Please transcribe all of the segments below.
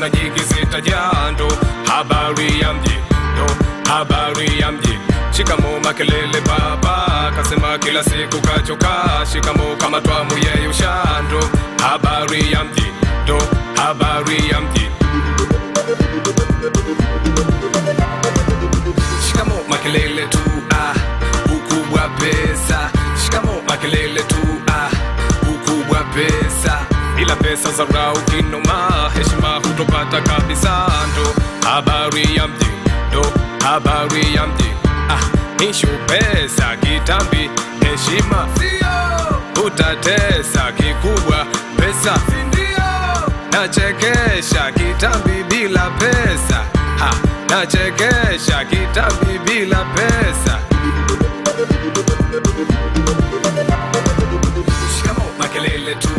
na nyingi zitajando. Habari ya mji, habari ya mji. Shikamo makelele baba, kasema kila siku kachoka. Shikamo kama twamu yeyushando. Habari ya mji, habari ya mji. Shikamo makelele tu ukubwa pesa. Shikamo makelele tu ukubwa pesa. Bila pesa zarau kinoma, heshima hutopata kabisa. Ndo habari ya mji, habari ya mji. Ishu pesa kitambi, heshima sio utatesa. Kikubwa pesa sindio, nachekesha kitambi bila pesa. Nachekesha kitambi bila pesa. Shikamo makelele tu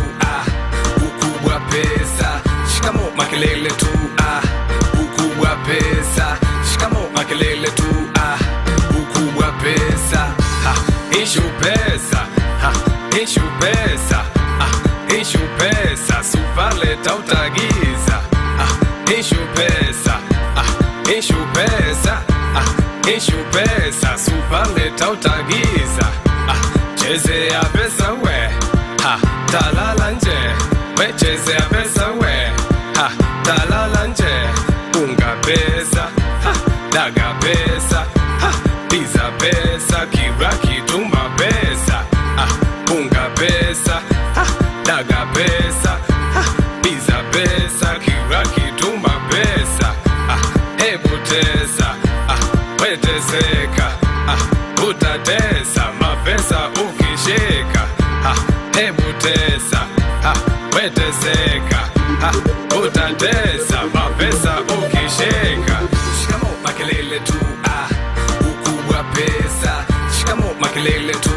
ukubwa pesa. Shikamo makelele tu ukubwa pesa. Shikamo makelele tu ukubwa pesa. Ishu pesa, ishu pesa, ishu pesa. Suvale tautagiza. Ishu pesa, ishu pesa, ishu pesa. Suvale tautagiza. Chezea pesa we, talala nje. We chezea pesa we, talala nje. Unga pesa, daga pesa, pizza pesa, kila kitu mapesa. Unga pesa, daga pesa, pizza pesa, kila kitu mapesa. Hebu tesa, weteseka, utatesa mapesa ukishika. Hebu tesa, weteseka, utatesa mapesa ukishika. Shikamo makelele tu ukubwa pesa. Shikamo makelele tu